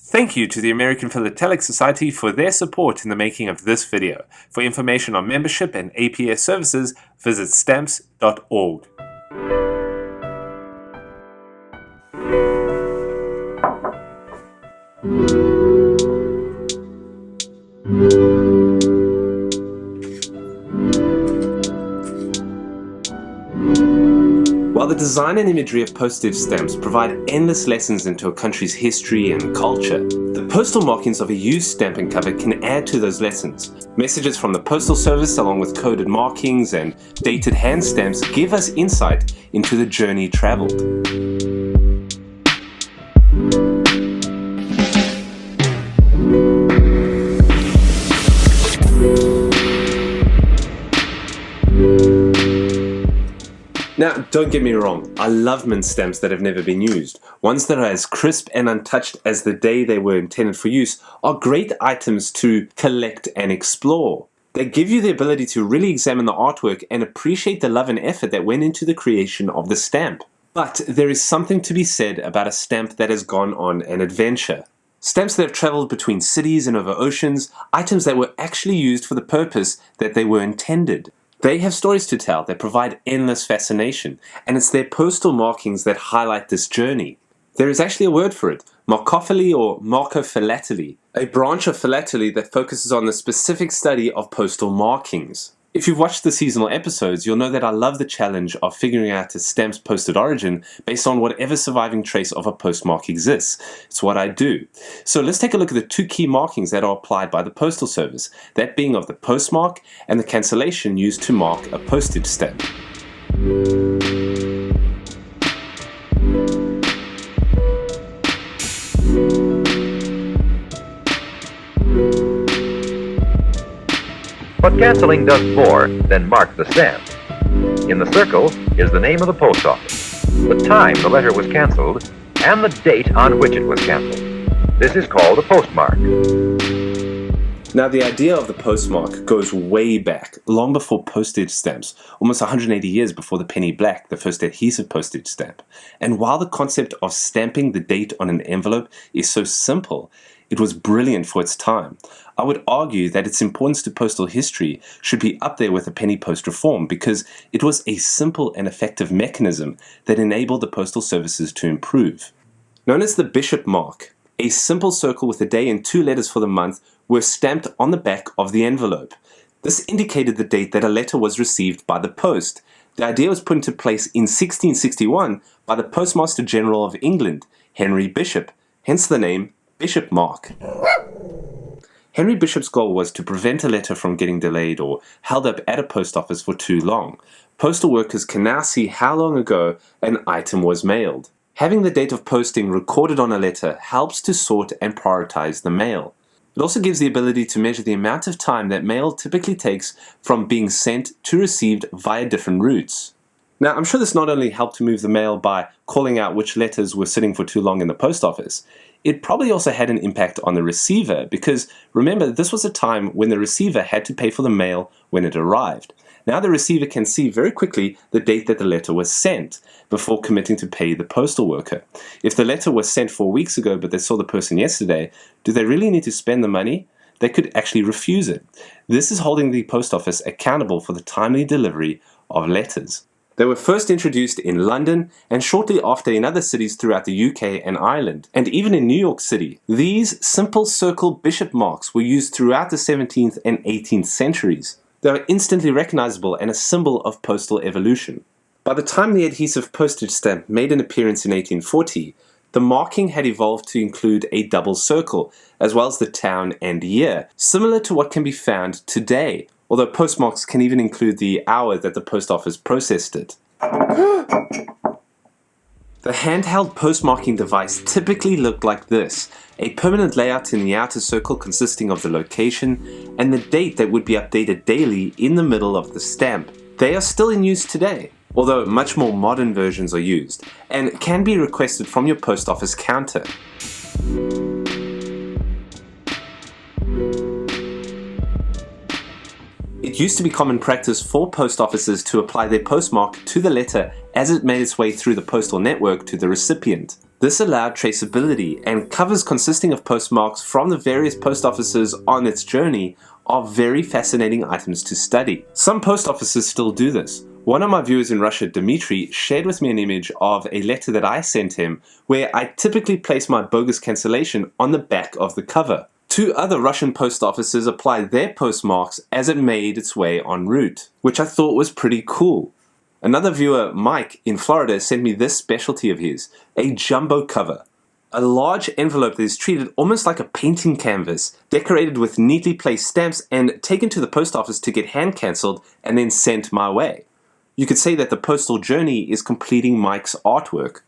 Thank you to the American Philatelic Society for their support in the making of this video. For information on membership and APS services, visit stamps.org. While the design and imagery of postage stamps provide endless lessons into a country's history and culture, the postal markings of a used stamp and cover can add to those lessons. Messages from the Postal Service along with coded markings and dated hand stamps give us insight into the journey traveled. Now, don't get me wrong, I love mint stamps that have never been used. Ones that are as crisp and untouched as the day they were intended for use are great items to collect and explore. They give you the ability to really examine the artwork and appreciate the love and effort that went into the creation of the stamp. But there is something to be said about a stamp that has gone on an adventure. Stamps that have traveled between cities and over oceans, items that were actually used for the purpose that they were intended. They have stories to tell that provide endless fascination, and it's their postal markings that highlight this journey. There is actually a word for it, marcophily or marcophilately, a branch of philately that focuses on the specific study of postal markings. If you've watched the seasonal episodes, you'll know that I love the challenge of figuring out a stamp's posted origin based on whatever surviving trace of a postmark exists. It's what I do. So let's take a look at the two key markings that are applied by the Postal Service, that being of the postmark and the cancellation used to mark a postage stamp. But cancelling does more than mark the stamp. In the circle is the name of the post office, the time the letter was cancelled, and the date on which it was cancelled. This is called a postmark. Now, the idea of the postmark goes way back, long before postage stamps, almost 180 years before the penny black, the first adhesive postage stamp. And while the concept of stamping the date on an envelope is so simple, it was brilliant for its time. I would argue that its importance to postal history should be up there with the penny post reform because it was a simple and effective mechanism that enabled the postal services to improve. Known as the bishop mark, a simple circle with a day and two letters for the month were stamped on the back of the envelope. This indicated the date that a letter was received by the post. The idea was put into place in 1661 by the Postmaster General of England, Henry Bishop, hence the name Bishop Mark. Henry Bishop's goal was to prevent a letter from getting delayed or held up at a post office for too long. Postal workers can now see how long ago an item was mailed. Having the date of posting recorded on a letter helps to sort and prioritize the mail. It also gives the ability to measure the amount of time that mail typically takes from being sent to received via different routes. Now, I'm sure this not only helped to move the mail by calling out which letters were sitting for too long in the post office, it probably also had an impact on the receiver because, remember, this was a time when the receiver had to pay for the mail when it arrived. Now the receiver can see very quickly the date that the letter was sent before committing to pay the postal worker. If the letter was sent 4 weeks ago but they saw the person yesterday, do they really need to spend the money? They could actually refuse it. This is holding the post office accountable for the timely delivery of letters. They were first introduced in London and shortly after in other cities throughout the UK and Ireland, and even in New York City. These simple circle bishop marks were used throughout the 17th and 18th centuries. They are instantly recognizable and a symbol of postal evolution. By the time the adhesive postage stamp made an appearance in 1840, the marking had evolved to include a double circle, as well as the town and year, similar to what can be found today, although postmarks can even include the hour that the post office processed it. The handheld postmarking device typically looked like this, a permanent layout in the outer circle consisting of the location and the date that would be updated daily in the middle of the stamp. They are still in use today, although much more modern versions are used, and can be requested from your post office counter. It used to be common practice for post offices to apply their postmark to the letter as it made its way through the postal network to the recipient. This allowed traceability, and covers consisting of postmarks from the various post offices on its journey are very fascinating items to study. Some post offices still do this. One of my viewers in Russia, Dmitry, shared with me an image of a letter that I sent him where I typically place my bogus cancellation on the back of the cover. 2 other Russian post offices applied their postmarks as it made its way en route, which I thought was pretty cool. Another viewer, Mike, in Florida, sent me this specialty of his, a jumbo cover. A large envelope that is treated almost like a painting canvas, decorated with neatly placed stamps and taken to the post office to get hand cancelled and then sent my way. You could say that the postal journey is completing Mike's artwork.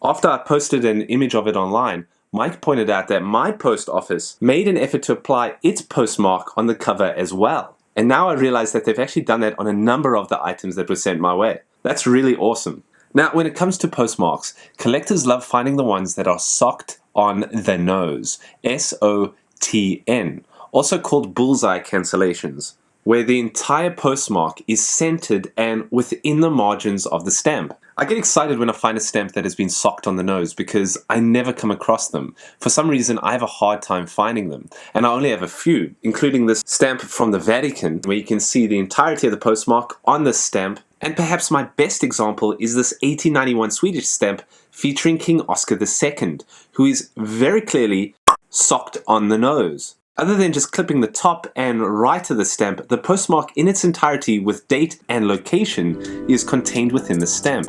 After I posted an image of it online, Mike pointed out that my post office made an effort to apply its postmark on the cover as well. And now I realize that they've actually done that on a number of the items that were sent my way. That's really awesome. Now, when it comes to postmarks, collectors love finding the ones that are socked on the nose, S-O-T-N, also called bullseye cancellations, where the entire postmark is centered and within the margins of the stamp. I get excited when I find a stamp that has been socked on the nose because I never come across them. For some reason, I have a hard time finding them, and I only have a few, including this stamp from the Vatican, where you can see the entirety of the postmark on this stamp. And perhaps my best example is this 1891 Swedish stamp featuring King Oscar II, who is very clearly socked on the nose. Other than just clipping the top and right of the stamp, the postmark in its entirety with date and location is contained within the stamp.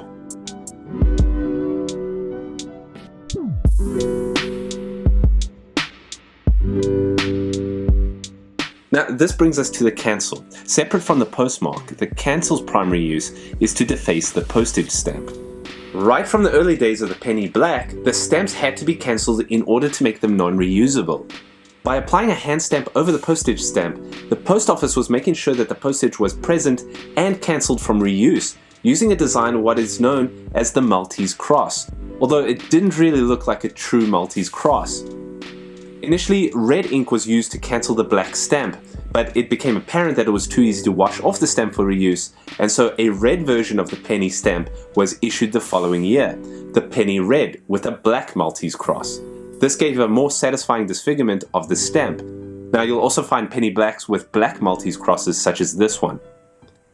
Now, this brings us to the cancel. Separate from the postmark, the cancel's primary use is to deface the postage stamp. Right from the early days of the penny black, the stamps had to be cancelled in order to make them non-reusable. By applying a hand stamp over the postage stamp, the post office was making sure that the postage was present and cancelled from reuse, using a design of what is known as the Maltese cross, although it didn't really look like a true Maltese cross. Initially, red ink was used to cancel the black stamp, but it became apparent that it was too easy to wash off the stamp for reuse, and so a red version of the penny stamp was issued the following year, the penny red with a black Maltese cross. This gave a more satisfying disfigurement of the stamp. Now, you'll also find penny blacks with black Maltese crosses such as this one.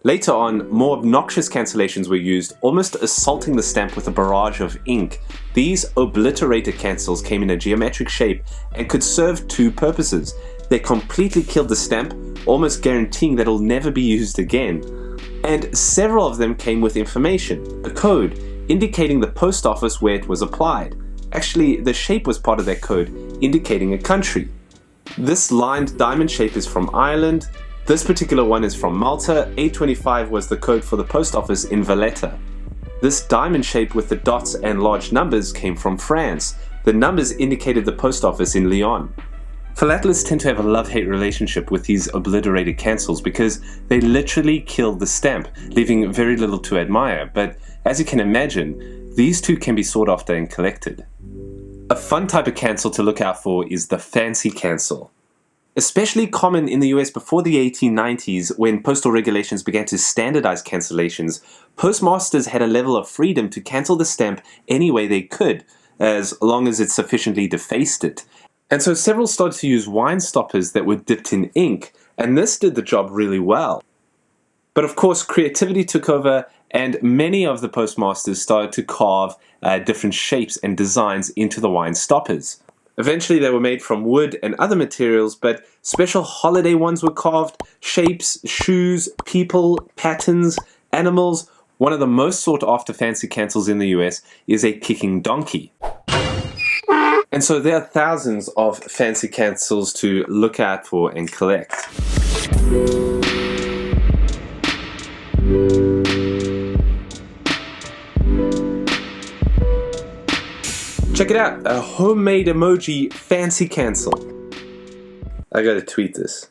Later on, more obnoxious cancellations were used, almost assaulting the stamp with a barrage of ink. These Obliterator cancels came in a geometric shape and could serve 2 purposes. They completely killed the stamp, almost guaranteeing that it'll never be used again. And several of them came with information, a code, indicating the post office where it was applied. Actually, the shape was part of that code, indicating a country. This lined diamond shape is from Ireland. This particular one is from Malta. 825 was the code for the post office in Valletta. This diamond shape with the dots and large numbers came from France. The numbers indicated the post office in Lyon. Philatelists tend to have a love-hate relationship with these obliterated cancels because they literally killed the stamp, leaving very little to admire, but as you can imagine, these 2 can be sought after and collected. A fun type of cancel to look out for is the fancy cancel. Especially common in the US before the 1890s, when postal regulations began to standardize cancellations, postmasters had a level of freedom to cancel the stamp any way they could, as long as it sufficiently defaced it. And so several started to use wine stoppers that were dipped in ink, and this did the job really well. But of course, creativity took over, and many of the postmasters started to carve different shapes and designs into the wine stoppers. Eventually they were made from wood and other materials, but special holiday ones were carved, shapes, shoes, people, patterns, animals. One of the most sought after fancy cancels in the US is a kicking donkey. And so there are thousands of fancy cancels to look out for and collect. Check it out, a homemade emoji fancy cancel. I gotta tweet this.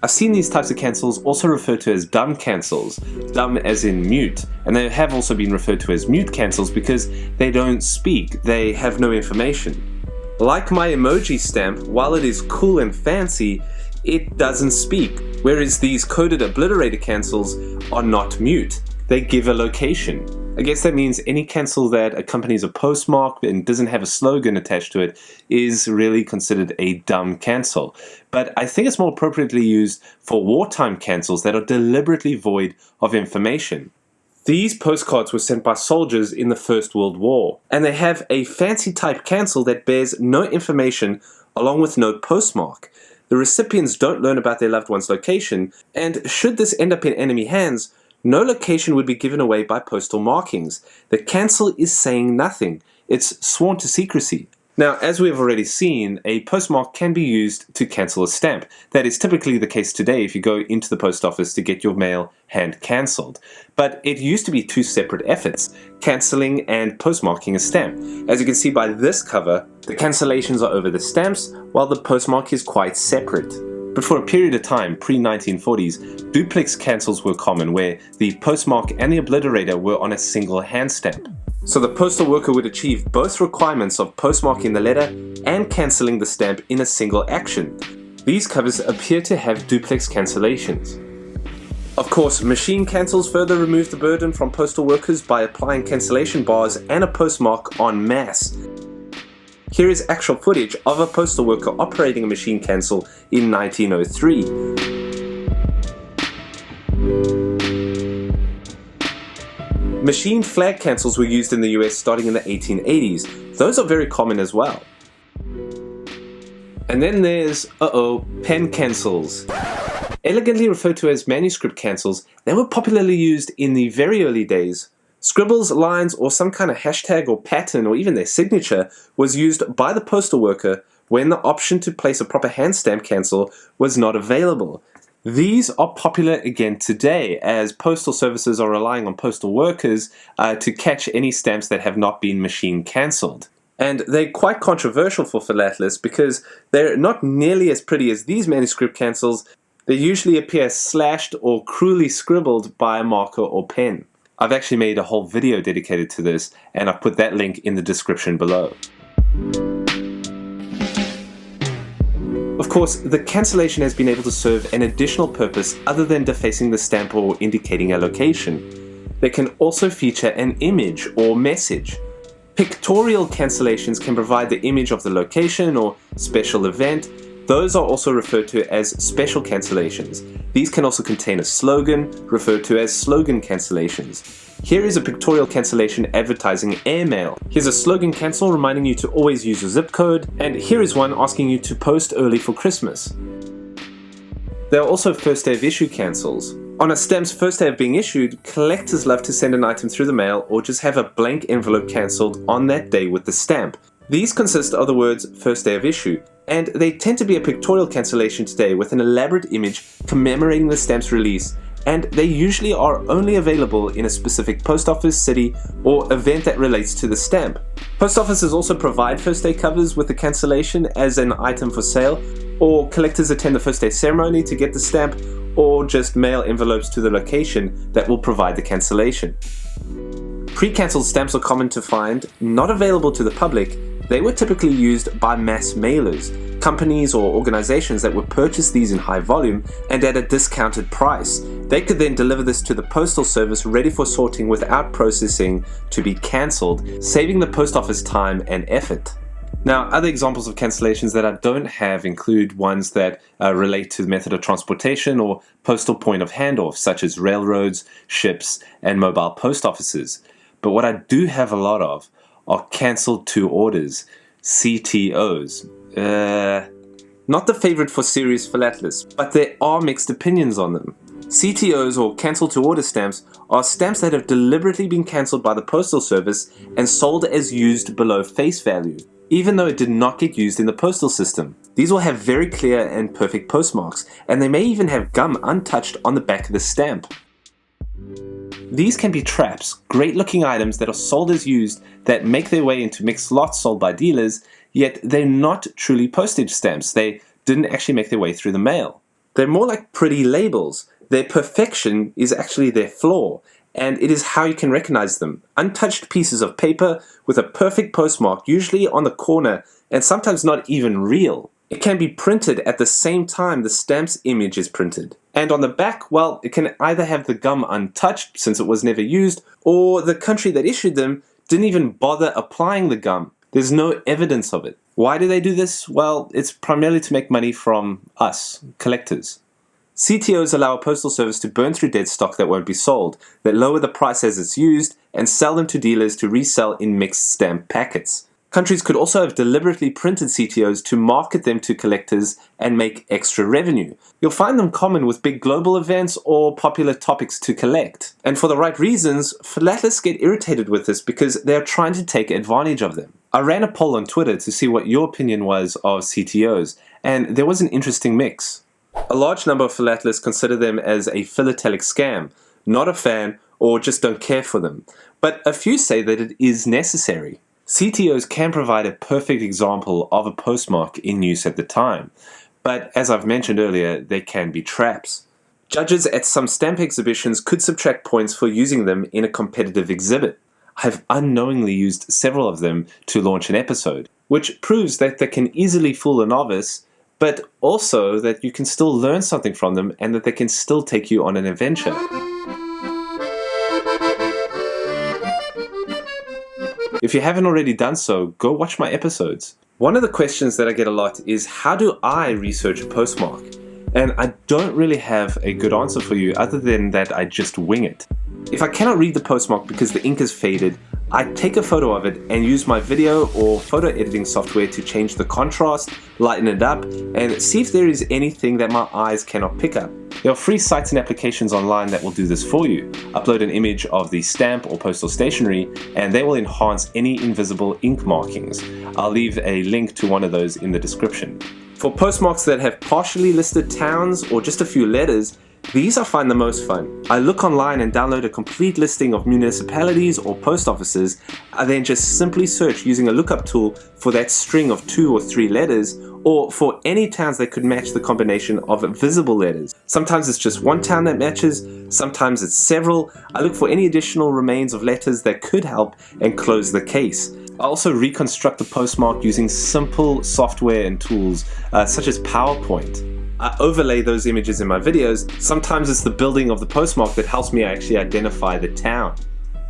I've seen these types of cancels also referred to as dumb cancels, dumb as in mute, and they have also been referred to as mute cancels because they don't speak, they have no information. Like my emoji stamp, while it is cool and fancy, it doesn't speak, whereas these coded Obliterator cancels are not mute. They give a location. I guess that means any cancel that accompanies a postmark and doesn't have a slogan attached to it is really considered a dumb cancel. But I think it's more appropriately used for wartime cancels that are deliberately void of information. These postcards were sent by soldiers in the First World War, and they have a fancy type cancel that bears no information along with no postmark. The recipients don't learn about their loved one's location, and should this end up in enemy hands, no location would be given away by postal markings. The cancel is saying nothing. It's sworn to secrecy. Now, as we have already seen, a postmark can be used to cancel a stamp. That is typically the case today if you go into the post office to get your mail hand cancelled. But it used to be two separate efforts, cancelling and postmarking a stamp. As you can see by this cover, the cancellations are over the stamps, while the postmark is quite separate. But for a period of time, pre-1940s, duplex cancels were common, where the postmark and the obliterator were on a single hand stamp. So the postal worker would achieve both requirements of postmarking the letter and cancelling the stamp in a single action. These covers appear to have duplex cancellations. Of course, machine cancels further remove the burden from postal workers by applying cancellation bars and a postmark en masse. Here is actual footage of a postal worker operating a machine cancel in 1903. Machine flag cancels were used in the US starting in the 1880s. Those are very common as well. And then there's, pen cancels. Elegantly referred to as manuscript cancels, they were popularly used in the very early days. Scribbles, lines, or some kind of hashtag or pattern or even their signature was used by the postal worker when the option to place a proper hand stamp cancel was not available. These are popular again today as postal services are relying on postal workers to catch any stamps that have not been machine cancelled. And they're quite controversial for philatelists because they're not nearly as pretty as these manuscript cancels. They usually appear slashed or cruelly scribbled by a marker or pen. I've actually made a whole video dedicated to this, and I've put that link in the description below. Of course, the cancellation has been able to serve an additional purpose other than defacing the stamp or indicating a location. They can also feature an image or message. Pictorial cancellations can provide the image of the location or special event. Those are also referred to as special cancellations. These can also contain a slogan, referred to as slogan cancellations. Here is a pictorial cancellation advertising airmail. Here's a slogan cancel reminding you to always use your zip code, and here is one asking you to post early for Christmas. There are also first day of issue cancels. On a stamp's first day of being issued, collectors love to send an item through the mail or just have a blank envelope cancelled on that day with the stamp. These consist of the words first day of issue, and they tend to be a pictorial cancellation today with an elaborate image commemorating the stamp's release, and they usually are only available in a specific post office, city, or event that relates to the stamp. Post offices also provide first day covers with the cancellation as an item for sale, or collectors attend the first day ceremony to get the stamp, or just mail envelopes to the location that will provide the cancellation. Pre-cancelled stamps are common to find, not available to the public. They were typically used by mass mailers, companies or organizations that would purchase these in high volume and at a discounted price. They could then deliver this to the postal service ready for sorting without processing to be cancelled, saving the post office time and effort. Now, other examples of cancellations that I don't have include ones that relate to the method of transportation or postal point of handoff, such as railroads, ships, and mobile post offices. But what I do have a lot of are cancelled to orders, CTOs. Not the favorite for serious philatelists, but there are mixed opinions on them. CTOs, or cancelled to order stamps, are stamps that have deliberately been cancelled by the postal service and sold as used below face value, even though it did not get used in the postal system. These will have very clear and perfect postmarks, and they may even have gum untouched on the back of the stamp. These can be traps, great looking items that are sold as used that make their way into mixed lots sold by dealers, yet they're not truly postage stamps. They didn't actually make their way through the mail. They're more like pretty labels. Their perfection is actually their flaw, and it is how you can recognize them. Untouched pieces of paper with a perfect postmark, usually on the corner and sometimes not even real. It can be printed at the same time the stamp's image is printed. And on the back, well, it can either have the gum untouched since it was never used, or the country that issued them didn't even bother applying the gum. There's no evidence of it. Why do they do this? Well, it's primarily to make money from us, collectors. CTOs allow a postal service to burn through dead stock that won't be sold, that lower the price as it's used, and sell them to dealers to resell in mixed stamp packets. Countries could also have deliberately printed CTOs to market them to collectors and make extra revenue. You'll find them common with big global events or popular topics to collect. And for the right reasons, philatelists get irritated with this because they are trying to take advantage of them. I ran a poll on Twitter to see what your opinion was of CTOs, and there was an interesting mix. A large number of philatelists consider them as a philatelic scam, not a fan, or just don't care for them. But a few say that it is necessary. CTOs can provide a perfect example of a postmark in use at the time, but as I've mentioned earlier, they can be traps. Judges at some stamp exhibitions could subtract points for using them in a competitive exhibit. I've unknowingly used several of them to launch an episode, which proves that they can easily fool a novice, but also that you can still learn something from them and that they can still take you on an adventure. If you haven't already done so, go watch my episodes. One of the questions that I get a lot is, how do I research a postmark? And I don't really have a good answer for you other than that I just wing it. If I cannot read the postmark because the ink is faded, I take a photo of it and use my video or photo editing software to change the contrast, lighten it up, and see if there is anything that my eyes cannot pick up. There are free sites and applications online that will do this for you. Upload an image of the stamp or postal stationery and they will enhance any invisible ink markings. I'll leave a link to one of those in the description. For postmarks that have partially listed towns or just a few letters, these I find the most fun. I look online and download a complete listing of municipalities or post offices. I then just simply search using a lookup tool for that string of 2 or 3 letters, or for any towns that could match the combination of visible letters. Sometimes it's just one town that matches, sometimes it's several. I look for any additional remains of letters that could help and close the case. I also reconstruct the postmark using simple software and tools such as PowerPoint. I overlay those images in my videos. Sometimes it's the building of the postmark that helps me actually identify the town.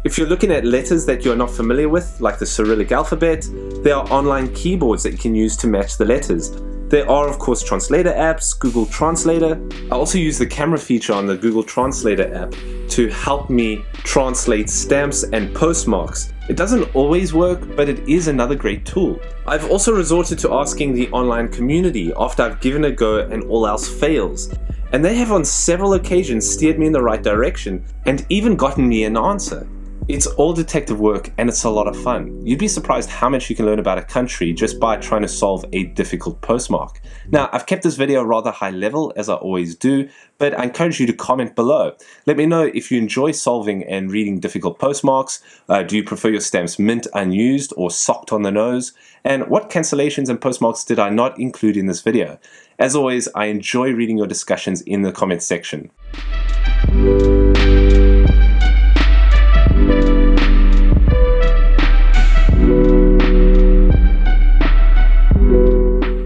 If you're looking at letters that you're not familiar with, like the Cyrillic alphabet, there are online keyboards that you can use to match the letters. There are of course translator apps, Google Translator. I also use the camera feature on the Google Translator app to help me translate stamps and postmarks. It doesn't always work, but it is another great tool. I've also resorted to asking the online community after I've given a go and all else fails. And they have on several occasions steered me in the right direction and even gotten me an answer. It's all detective work and it's a lot of fun. You'd be surprised how much you can learn about a country just by trying to solve a difficult postmark. Now, I've kept this video rather high level as I always do, but I encourage you to comment below. Let me know if you enjoy solving and reading difficult postmarks. Do you prefer your stamps mint unused or socked on the nose? And what cancellations and postmarks did I not include in this video? As always, I enjoy reading your discussions in the comments section.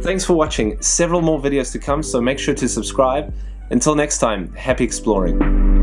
Thanks for watching. Several more videos to come, so make sure to subscribe. Until next time, happy exploring.